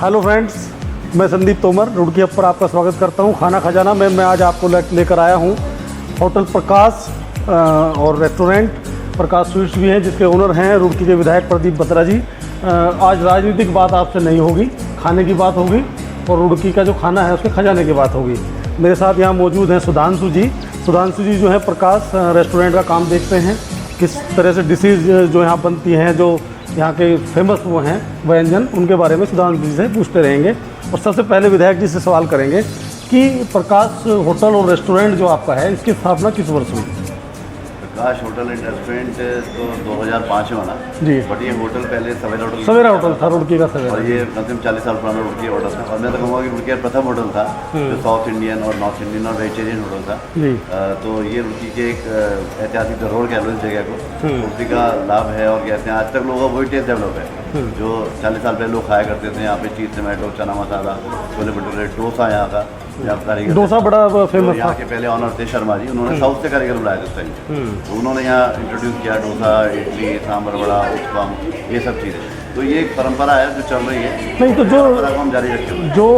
Hello friends, मैं Sandeep Tomar Roorkee hub पर आपका स्वागत करता हूं। खाना खजाना में मैं आज आपको लेकर आया हूं होटल प्रकाश और रेस्टोरेंट प्रकाश स्वीट्स भी हैं, जिसके ओनर हैं रुड़की के विधायक प्रदीप बत्रा जी। आज राजनीतिक बात आपसे नहीं होगी, खाने की बात होगी और रुड़की का जो खाना है उसके खजाने की बात होगी। मेरे साथ यहाँ मौजूद हैं सुधांशु जी। सुधांशु जी जो है प्रकाश रेस्टोरेंट का काम देखते हैं, किस तरह से डिशेज जो यहाँ बनती हैं, जो यहाँ के फेमस वो हैं व्यंजन, उनके बारे में सुधांशु जी से पूछते रहेंगे। और सबसे पहले विधायक जी से सवाल करेंगे कि प्रकाश होटल और रेस्टोरेंट जो आपका है, इसकी स्थापना किस वर्ष हुई? प्रकाश होटल एंड रेस्टोरेंट तो 2005 में बना जी। बट ये होटल पहले सवेरा होटल था, रुड़की का सवेरा। और ये कम से कम 40 साल पुराना रुड़की होटल था। और मैं तो कहूँगा कि रुड़की का प्रथम होटल था जो साउथ इंडियन और नॉर्थ इंडियन और वेजिटेरियन होटल था जी। तो ये रुड़की के एक ऐतिहासिक धरोहर कह लो इस जगह को, रुड़की का लाभ है। और कहते हैं आज तक लोगों का वही टेस्ट डेवलप है जो 40 साल पहले लोग खाया करते थे। यहाँ पे चीज़ टमाटो, चना मसाला, छोले भटूरे, डोसा यहाँ का डोसा बड़ा फेमस था। यहाँ के पहले ऑनर थे शर्मा जी, उन्होंने साउथ से कारीगर बुलाया था उस टाइम। तो उन्होंने यहाँ इंट्रोड्यूस किया डोसा, इडली, सांभर वड़ा, उत्पम, ये सब चीज़ें। तो ये एक परंपरा है जो चल रही है। नहीं तो जो हम जारी रखे हुए जो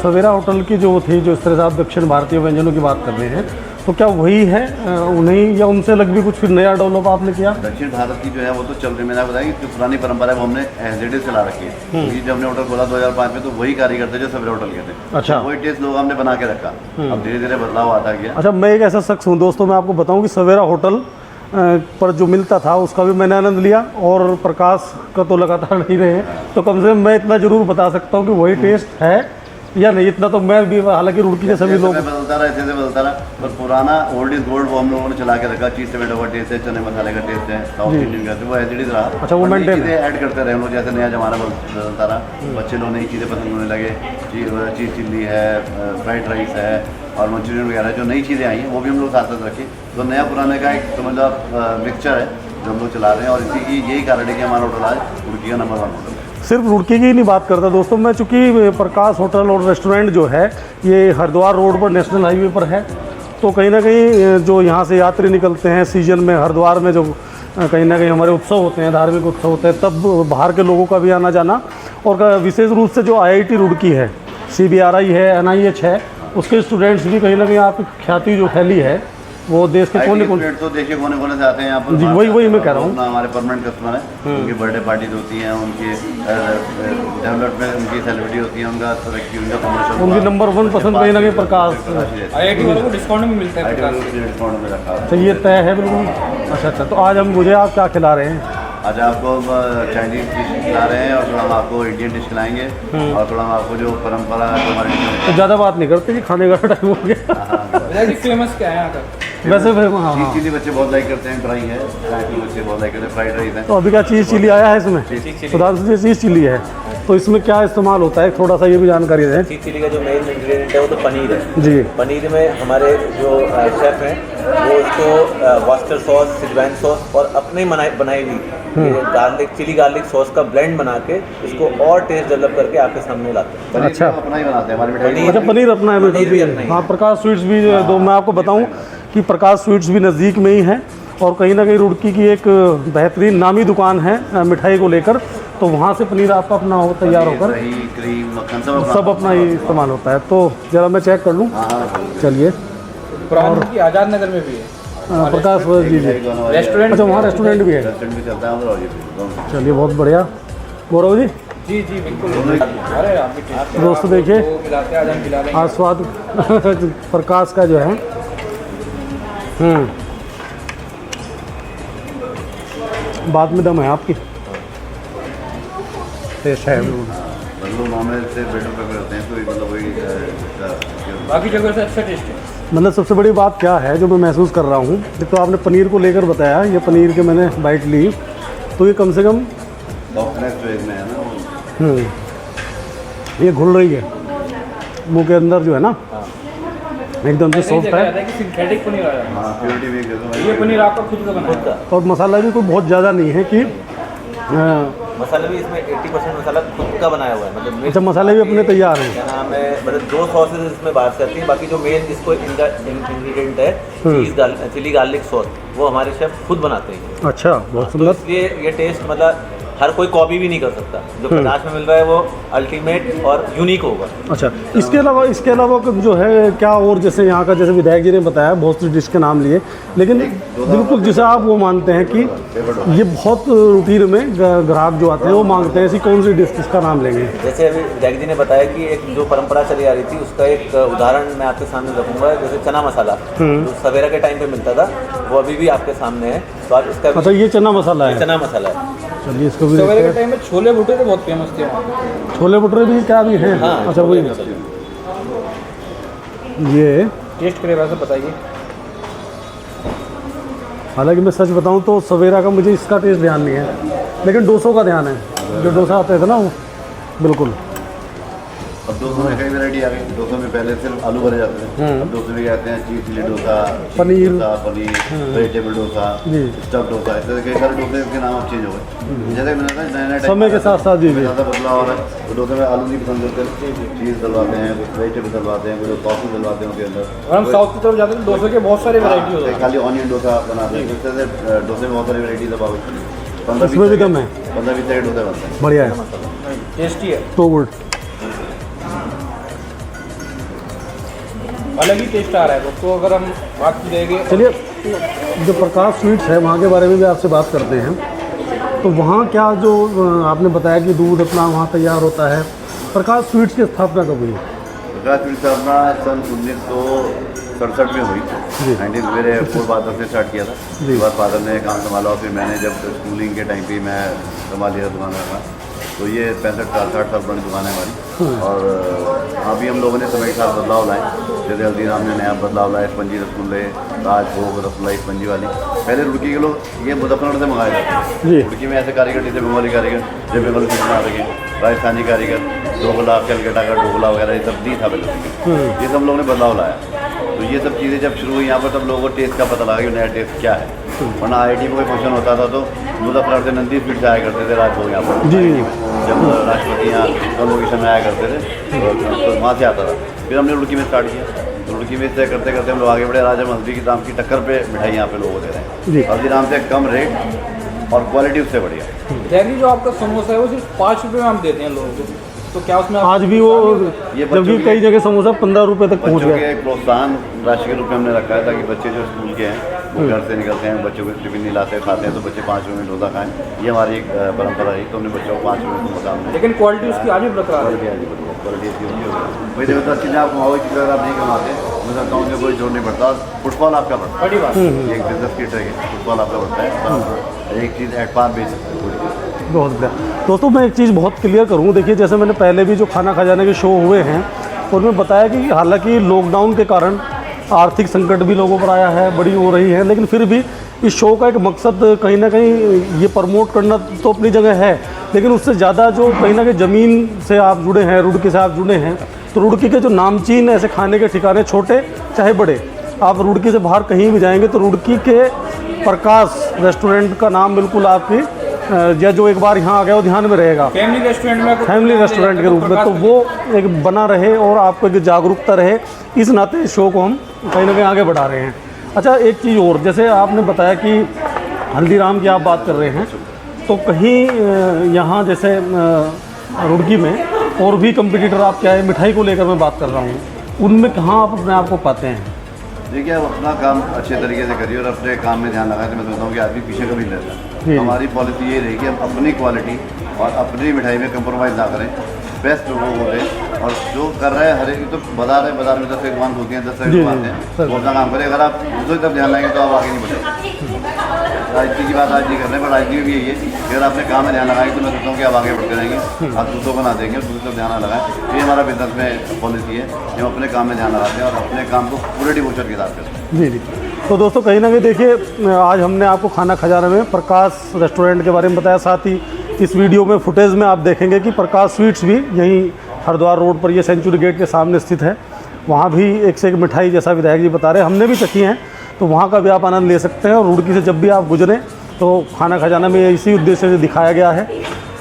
सवेरा होटल की जो थी, जो इस तरह से आप दक्षिण भारतीय व्यंजनों की बात कर रहे हैं, तो क्या वही है उन्हीं, या उनसे अलग भी कुछ फिर नया डेवलप आपने किया? दक्षिण भारत की जो है वो तो चल रही है। मैंने आपको बताया कि जो पुरानी परंपरा है वो हमने एज इट इज चला रखी है। क्योंकि जब हमने होटल खोला 2005 में तो वही कारीगर थे जो सवेरा होटल के थे। अच्छा। वही टेस्ट लोग हमने बना के रखा। अब धीरे धीरे बदलाव आता गया। अच्छा, मैं एक ऐसा शख्स हूँ दोस्तों, मैं आपको बताऊँ कि सवेरा होटल पर जो मिलता था उसका भी मैंने आनंद लिया, और प्रकाश का तो लगातार नहीं रहे, तो कम से कम मैं इतना ज़रूर बता सकता हूँ कि वही टेस्ट है या नहीं। इतना तो मैं भी, हालांकि रुड़की के सभी लोग बदलता रहा, ऐसे बदलता रहा, पर पुराना ओल्ड इज गोल्ड वो हम लोगों ने चला के रखा। चीज़ टमाटो का टेस्ट है, चने मसाले का टेस्ट है, साउथ इंडियन का, वो एज इट इज रहा। अच्छा, वो मेंटेन चीज़ें ऐड करते रहे हम लोग, जैसे नया जमाना बदलता रहा, बच्चे लोग नई चीज़ें पसंद होने लगे। चीज़ चिल्ली है, फ्राइड राइस है और मंचूरियन वगैरह जो नई चीज़ें आई हैं वो भी हम लोग साथ साथ रखे। तो नया पुराने का एक समझ लो मिक्सचर है जो हम लोग चला रहे हैं। और इसी की यही कारण है कि हमारा होटल आज रुड़की का नंबर 1 होटल है। सिर्फ रुड़की की ही नहीं बात करता दोस्तों मैं, चूँकि प्रकाश होटल और रेस्टोरेंट जो है ये हरिद्वार रोड पर नेशनल हाईवे पर है, तो कहीं ना कहीं जो यहाँ से यात्री निकलते हैं सीजन में, हरिद्वार में जो कहीं ना कहीं हमारे उत्सव होते हैं, धार्मिक उत्सव होते हैं, तब बाहर के लोगों का भी आना जाना, और विशेष रूप से जो IIT रुड़की है, CBRI है, NIH है, उसके स्टूडेंट्स भी कहीं ना कहीं आपकी ख्याति जो फैली है वो देश के कोने कोने, तो देखिए कोने कोने से आते हैं यहाँ पर। जी, वही मैं कह रहा हूँ। हमारे परमानेंट कस्टमर है, उनकी बर्थडे पार्टीज होती हैं, उनकी डेवलपमेंट, उनकी सेलिब्रिटी होती है, उनका तरक्की, उनका प्रमोशन, उनकी नंबर 1 पसंद कहीं ना कहीं प्रकाश। IIT वालों को डिस्काउंट भी मिलता है। डिस्काउंट में रखा। तो ये तय है बिल्कुल। अच्छा, तो आज मुझे आप क्या खिला रहे हैं? आज आपको चाइनीज़ डिश खिला रहे हैं और थोड़ा हम आपको इंडियन डिश खिलाएंगे और थोड़ा हम आपको जो परंपरा जो हमारी तो ज़्यादा बात नहीं करते कि खाने का टाइम हो गया। फेमस क्या है यहाँ का? वैसे हाँ, चीज़ बच्चे बहुत लाइक करते हैं, ड्राई है, बच्चे बहुत लाइक करते हैं, फ्राइड राइस है। तो अभी क्या चीज़ चिली आया है इसमें? सुधांशु जी, चीज़ चिली है, तो इसमें क्या इस्तेमाल होता है, थोड़ा सा ये भी जानकारी दें। चीज़ चिली का जो मेन इंग्रेडिएंट है वो तो पनीर है जी। पनीर में हमारे जो शेफ़ हैं वो इसको वॉस्टर सॉस, सिजवान सॉस और अपने बनाई हुई गार्लिक, चिली गार्लिक सॉस का ब्लेंड बना के इसको और टेस्ट डेवलप करके आपके सामने लाते हैं। अच्छा, अपना ही बनाते हैं हमारी मिठाई। अच्छा, पनीर अपना है बिल्कुल। हाँ, प्रकाश स्वीट्स भी दो, मैं आपको बताऊं कि प्रकाश स्वीट्स भी नज़दीक में ही है, और कहीं ना कहीं रुड़की की एक बेहतरीन नामी दुकान है मिठाई को लेकर, तो वहाँ से पनीर आपका अपना हो तैयार होकर दही, क्रीम, मक्खन सब अपना ही इस्तेमाल होता है। तो ज़रा मैं चेक कर लूँ। चलिए, पुरानी की आज़ाद नगर में भी है प्रकाश जी जी। रेस्टोरेंट। अच्छा, वहाँ रेस्टोरेंट भी है। रेस्टोरेंट भी चलता है और ये भी दोनों। चलिए, बहुत बढ़िया गौरव जी। जी जी बिल्कुल। अरे आप भी टेस्ट दोस्तों देखिए, खिलाते हैं, आज हम खिला देंगे। आज स्वाद प्रकाश का जो है बाद में दम है आपकी, टेस्ट है मतलब नॉनवेज से बेटर प्रेफर करते हैं, तो मतलब वही बाकी जगह से अच्छा टेस्ट है। मतलब सबसे बड़ी बात क्या है जो मैं महसूस कर रहा हूँ, तो आपने पनीर को लेकर बताया, ये पनीर के मैंने बाइट ली, तो ये कम से कम सॉफ्टनेस जो इसमें है ना ये घुल रही है मुंह के अंदर जो है ना, एकदम से सॉफ्ट है। सिंथेटिक पनीर आ रहा है। हाँ, प्योरिटी भी है। ये पनीर आपका खुद का बना है और मसाला भी कोई बहुत ज़्यादा नहीं है कि मसाला भी इसमें 80% मसाला खुद का बनाया हुआ है। मतलब अच्छा, मसाले भी अपने तैयार हैं। क्या नाम है, मतलब 2 सॉसेज इसमें बात करती हैं, बाकी जो मेन इसको इंग्रेडिएंट है चिली गार्लिक सॉस, वो हमारे शेफ खुद बनाते हैं। अच्छा, बहुत तो सुंदर। इसलिए ये टेस्ट मतलब हर कोई कॉपी भी नहीं कर सकता। जो 50 में मिल रहा है वो अल्टीमेट और यूनिक होगा। अच्छा, इसके अलावा जो है क्या और, जैसे यहाँ का जैसे विधायक जी ने बताया बहुत सी डिश के नाम लिए, लेकिन बिल्कुल जिसे आप वो मानते हैं कि ये बहुत रूटीन में ग्राहक जो आते हैं वो मांगते हैं, ऐसी कौन सी डिश जिसका नाम लेंगे? जैसे अभी विधायक जी ने बताया कि एक जो परंपरा चली आ रही थी उसका एक उदाहरण मैं आपके सामने रखूंगा। जैसे चना मसाला जो सवेरा के टाइम पे मिलता था वो अभी भी आपके सामने है, तो आप इसका अच्छा, ये चना मसाला है। चना मसाला है। चलिए इसको भी सवेरे देखते के हैं। टाइम में छोले भटूरे बहुत फेमस थे वहाँ। छोले भटूरे भी क्या भी हैं? हाँ, अच्छा, वही ये। टेस्ट करे वैसे बताइए। हालांकि मैं सच बताऊं तो सवेरा का मुझे इसका टेस्ट ध्यान नहीं है, लेकिन डोसों का ध्यान है। जो डोसा आते थे ना वो, बिल्कुल। अब डोसों में कई वैरायटी आ गई। डोसों में पहले सिर्फ आलू भरे जाते थे, अब डोसे में कहते हैं cheese chilli dosa, paneer vegetable dosa, जी। स्टफ डोसा, ऐसे कई सारे डोसे के नाम अब चेंज हो गए। जैसे मैंने कहा नया नया समय के साथ साथ जी जी। ज़्यादा बदलाव हो रहा है। तो डोसे में आलू नहीं पसंद करते, चीज़ डलवाते हैं, कुछ वेजिटेबल डलवाते हैं, कुछ सॉस डलवाते हैं उसके अंदर। और हम साउथ की तरफ जाते हैं डोसे के बहुत सारे वैरायटी होते हैं। खाली ऑनियन डोसा बनाते हैं, इस तरह से डोसे में बहुत सारी वैराइटीज अब आ गई। इसमें भी कम है। 15-20 तरह के डोसे बनते हैं। बढ़िया है, टेस्टी है, तो गुड। अलग ही टेस्ट आ रहा है। तो अगर हम बात की जाएगी, चलिए, जो प्रकाश स्वीट्स है वहाँ के बारे में भी आपसे बात करते हैं। तो वहाँ क्या जो आपने बताया कि दूध अपना वहाँ तैयार होता है, प्रकाश स्वीट्स की स्थापना कब हुई? प्रकाश स्वीट्स की स्थापना सन 1967 में हुई। 19 मेरे फादर से स्टार्ट किया था। जी। उसके बाद फादर ने काम संभाला और फिर मैंने जब स्कूलिंग के टाइम पे मैं संभाल लिया दुकान का। तो ये 65-60 साल पुरानी दुकान है हमारी। और अभी हम लोगों ने समय के साथ बदलाव लाए। जैसे हल्दीराम ने नया बदलाव लाया, स्पंजी रसगुल्ले, राजभोग रसगुल्ला स्पंजी वाली। पहले रुड़की के लोग ये मुजफ्फरनगर से मंगाए जाते जी। हैं। रुड़की में ऐसे कारीगर जैसे बंगाली कारीगर, जब बंगाली फिश बना सके, राजस्थानी कारीगर, ढोकला, कलकत्ता का ढोकला वगैरह ये सब नहीं था पहले। ये सब हम लोगों ने बदलाव लाया। तो ये सब चीज़ें जब शुरू हुई यहाँ पर, तब लोगों को टेस्ट का पता लगा कि नया टेस्ट क्या है। वरना IIT में कोई फंक्शन होता था तो मुजफ्फरनगर से नंदी स्वीट्स आया करते थे राजभोग यहाँ पर। जी। जब राष्ट्रपति यहाँ कॉन्वोकेशन में आया करते थे तो वहाँ से आता था। फिर हमने रुड़की में स्टार्ट किया। रुड़की में से करते करते हम लोग आगे बढ़े। राजा मस्ती की दाम की टक्कर पे मिठाई यहाँ पे लोगों को दे रहे हैं। जी। हल्दीराम से कम रेट और क्वालिटी उससे बढ़िया। जैनी जो आपका समोसा है वो सिर्फ 5 रुपये में हम देते हैं लोगों को। तो क्या उसमें आज भी वो, जबकि कई जगह समोसा 15 रुपये तक पहुँच बच्चों गया। के एक प्रोत्साहन राशि के रूप में हमने रखा है, ताकि बच्चे जो स्कूल के हैं वो घर से निकलते हैं, बच्चों को टिफिन नहीं लाते खाते हैं, तो बच्चे 5 रुपये में डोसा खाएं। ये हमारी एक परंपरा है। तो हमने बच्चों को 5 रुपये में डोसा हमने लेकिन क्वालिटी उसकी आज भी बरकरार है। क्वालिटी अच्छी होती है। वही देखो 10 चीज़ें आप कमाओगे, चीज़ें अगर आप नहीं कमाते मैं समझता हूँ कि कोई जोर नहीं पड़ता। फुटबॉल आपका बढ़ता बड़ी बात। है, एक बिजनेस की ट्रेक है, फुटबॉल आपका बढ़ता है। तो आप एक चीज़ एट पार बेच सकते हो। बहुत बढ़िया। दोस्तों, मैं एक चीज़ बहुत क्लियर करूँ। देखिए, जैसे मैंने पहले भी जो खाना खजाना के शो हुए हैं उनमें बताया कि हालांकि लॉकडाउन के कारण आर्थिक संकट भी लोगों पर आया है, बड़ी हो रही है, लेकिन फिर भी इस शो का एक मकसद कहीं ना कहीं ये प्रमोट करना तो अपनी जगह है, लेकिन उससे ज़्यादा जो कहीं ना कहीं ज़मीन से आप जुड़े हैं, रुड़की से आप जुड़े हैं, तो रुड़की के जो नामचीन ऐसे खाने के ठिकाने, छोटे चाहे बड़े, आप रुड़की से बाहर कहीं भी जाएंगे तो रुड़की के प्रकाश रेस्टोरेंट का नाम बिल्कुल आपकी या जो एक बार यहाँ आ गया वो ध्यान में रहेगा। फैमिली रेस्टोरेंट में, फैमिली रेस्टोरेंट के रूप में, तो वो एक बना रहे और आपको एक जागरूकता रहे, इस नाते इस शो को हम कहीं ना कहीं आगे बढ़ा रहे हैं। अच्छा, एक चीज़ और, जैसे आपने बताया कि हल्दीराम की आप बात कर रहे हैं, तो कहीं यहाँ जैसे रुड़की में और भी कंपटीटर आप क्या है, मिठाई को लेकर मैं बात कर रहा हूँ, उनमें कहाँ आप अपने आप को पाते हैं? देखिए, आप अपना काम अच्छे तरीके से करिए और अपने काम में ध्यान लगाए। तो मैं समझता हूँ कि आदमी पीछे कभी नहीं रहता। हमारी पॉलिसी ये रही कि हम अपनी क्वालिटी और अपनी मिठाई में कंप्रोमाइज़ ना करें, बेस्ट लोगों को दें। और जो कर रहे हैं हर एक, तो बाजार में 10 एक दुकान होती हैं, 10 एक दुकान हैं, वो अपना काम करें। अगर आप दूसरी तरफ ध्यान लाएंगे तो आप आगे नहीं बढ़ेंगे। राजनीति की बात आज नहीं कर रहे हैं, पर राजनीति भी यही है कि अगर आपने काम में ध्यान लगाएंगे तो मैं सोचता हूँ कि आप आगे बढ़ते रहेंगे। आप दूसरों को ना देंगे और दूसरी तरफ ध्यान ना लगाएं। ये हमारा बिजनेस में पॉलिसी है कि हम अपने काम में ध्यान लगाते हैं और अपने काम को पूरे डिवोशन के साथ करते हैं। जी जी। तो दोस्तों, कहीं ना कहीं देखिए, आज हमने आपको खाना खजाना में प्रकाश रेस्टोरेंट के बारे में बताया, साथ ही इस वीडियो में फुटेज में आप देखेंगे कि प्रकाश स्वीट्स भी यहीं हरिद्वार रोड पर, ये सेंचुरी गेट के सामने स्थित है। वहाँ भी एक से एक मिठाई, जैसा विधायक जी बता रहे हैं, हमने भी चखी हैं, तो वहाँ का भी आप आनंद ले सकते हैं। और रुड़की से जब भी आप गुजरें तो खाना खजाना में इसी उद्देश्य से दिखाया गया है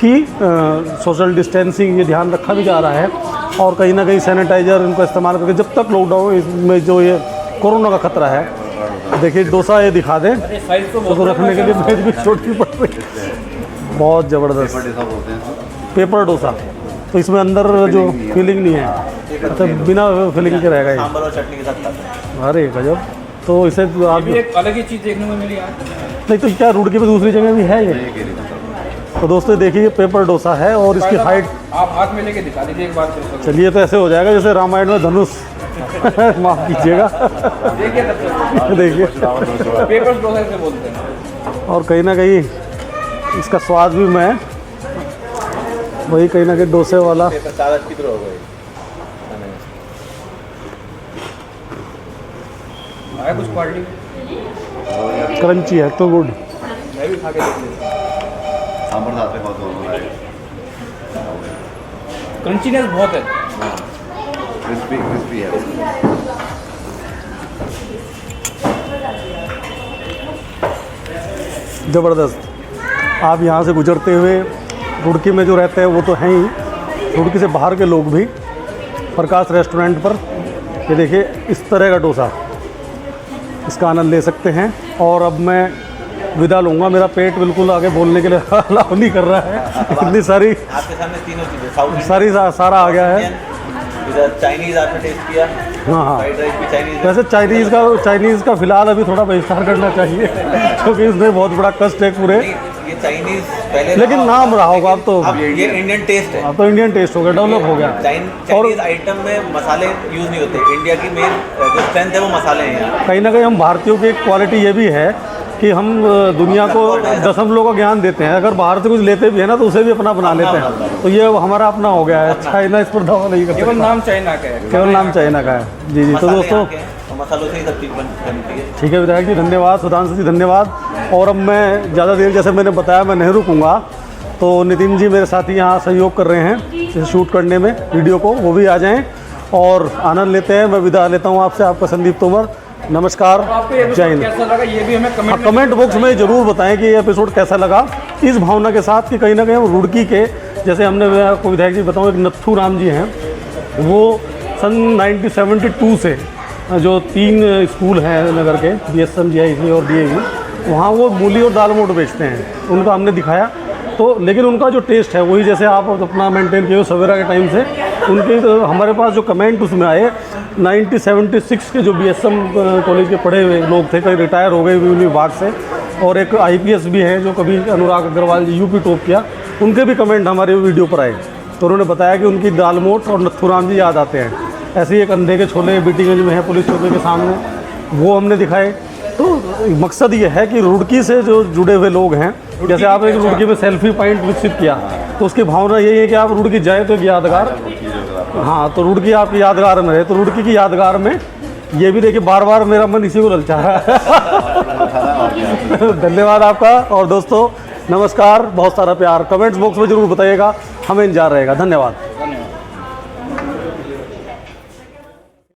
कि सोशल डिस्टेंसिंग ये ध्यान रखा भी जा रहा है, और कहीं ना कहीं सैनिटाइज़र इनका इस्तेमाल करके, जब तक लॉकडाउन इसमें जो ये कोरोना का खतरा है। देखिए, डोसा ये दिखा दें साइज तो तो रखने के लिए मेज भी छोटी पड़ रही है। बहुत ज़बरदस्त। पेपर डोसा बोलते हैं इसको। पेपर डोसा, तो इसमें अंदर जो फिलिंग नहीं है, तो बिना फिलिंग के रहेगा ये। सांभर और चटनी के साथ खाते हैं। अरे गजब। तो इसे ये आप भी एक अलग ही चीज़ देखने को मिली आज। नहीं तो क्या रुड़की पे दूसरी जगह भी है ये? ये केरी मसाला। तो दोस्तों देखिए ये पेपर डोसा है और इसकी हाइट, आप हाथ में लेके दिखा दीजिए एक बार फिर। चलिए तो ऐसे हो जाएगा जैसे रामायण में धनुष। माफ़ कीजिएगा। देखिए तब देखिए, से पेपर डोसा से बोलते हैं। और कहीं ना कहीं इसका स्वाद भी मैं वही कहीं ना कहीं डोसे वाला। पेपर कागज की तरह हो गई। आया कुछ क्वालिटी, क्रंची है तो गुड। मैं भी खा के देख लेता हूँ। सांभर साथ में बहुत हो रहा है। क्रंचीनेस बहुत है। क्रिस्पी क्रिस्पी है। ज़बरदस्त। आप यहाँ से गुजरते हुए रुड़की में जो रहते हैं वो तो हैं ही, रुड़की से बाहर के लोग भी प्रकाश रेस्टोरेंट पर ये देखिए इस तरह का डोसा, इसका आनंद ले सकते हैं। और अब मैं विदा लूँगा, मेरा पेट बिल्कुल आगे बोलने के लिए अलाउ नहीं कर रहा है। इतनी सारी आपके सामने तीनों चीज़ें, साउथ सारी सारा आ गया है। इधर चाइनीज़ आपने टेस्ट किया, हाँ हाँ। फ्राइड राइस भी चाइनीज़। वैसे चाइनीज़ का फ़िलहाल अभी थोड़ा बहिष्कार करना चाहिए क्योंकि इसमें बहुत बड़ा कष्ट है पूरे। ये चाइनीज़ पहले लेकिन नाम रहा होगा अब तो। अब ये इंडियन टेस्ट है। अब तो इंडियन टेस्ट हो गया, डेवलप हो गया। चाइनीज़ आइटम में मसाले यूज़ नहीं होते। इंडिया की मेन जो स्ट्रेंथ है वो मसाले हैं यहाँ। कहीं ना कहीं हम भारतीयों की एक क्वालिटी ये भी है कि हम दुनिया को दशमलव का ज्ञान देते हैं। अगर बाहर से कुछ लेते भी है ना तो उसे भी अपना बना लेते हैं। तो ये हमारा अपना हो गया है। चाइना इस पर दावा नहीं कर केवल सकता, नाम चाइना का है। केवल नाम चाइना का है। जी जी। तो मसाले दोस्तों यहाँ के हैं, और मसालों से ही सब चीज़ बनती है। ठीक है विधायक जी, धन्यवाद। सुधांशु जी धन्यवाद। और अब मैं ज़्यादा देर, जैसे मैंने बताया, मैं नहीं रुकूँगा। तो नितिन जी मेरे साथी यहाँ सहयोग कर रहे हैं इसे शूट करने में वीडियो को, वो भी आ जाएँ और आनंद लेते हैं। मैं विदा लेता हूँ आपसे, आपका संदीप तोमर। नमस्कार, आपको ये जय हिंद। कैसा लगा ये भी हमें कमेंट कमेंट बॉक्स में ज़रूर बताएं कि ये एपिसोड कैसा लगा, इस भावना के साथ कि कहीं ना कहीं हम रुड़की के, जैसे हमने आपको विधायक जी बताऊँ, एक नत्थू राम जी हैं, वो सन 1972 से जो 3 स्कूल हैं नगर के, BSM, GIC और DAV, वहाँ वो मूली और दाल मोठ बेचते हैं। उनका हमने दिखाया तो, लेकिन उनका जो टेस्ट है वही जैसे आप अपना मेंटेन किए हो सवेरा के टाइम से। उनके तो हमारे पास जो कमेंट उसमें आए, 1976 के जो BSM कॉलेज के पढ़े हुए लोग थे, कई रिटायर हो गए विभाग से, और एक IPS भी हैं जो कभी अनुराग अग्रवाल जी UP टॉप किया, उनके भी कमेंट हमारे वीडियो पर आए। तो उन्होंने बताया कि उनकी दाल मोठ और नत्थू राम जी याद आते हैं। ऐसे ही एक अंधे के छोले बीटीगंज में है, पुलिस चौकी के सामने, वो हमने दिखाए। तो मकसद ये है कि रुड़की से जो जुड़े हुए लोग हैं, जैसे आपने रुड़की में सेल्फी पॉइंट विकसित किया, तो उसकी भावना यही है कि आप रुड़की जाए तो एक यादगार, हाँ, तो रुड़की आपकी यादगार में रहे। तो रुड़की की यादगार में ये भी देखिए, बार बार मेरा मन इसी को ललचा रहा है। धन्यवाद आपका। और दोस्तों नमस्कार, बहुत सारा प्यार कमेंट्स बॉक्स में ज़रूर बताइएगा, हमें इंतजार रहेगा। धन्यवाद।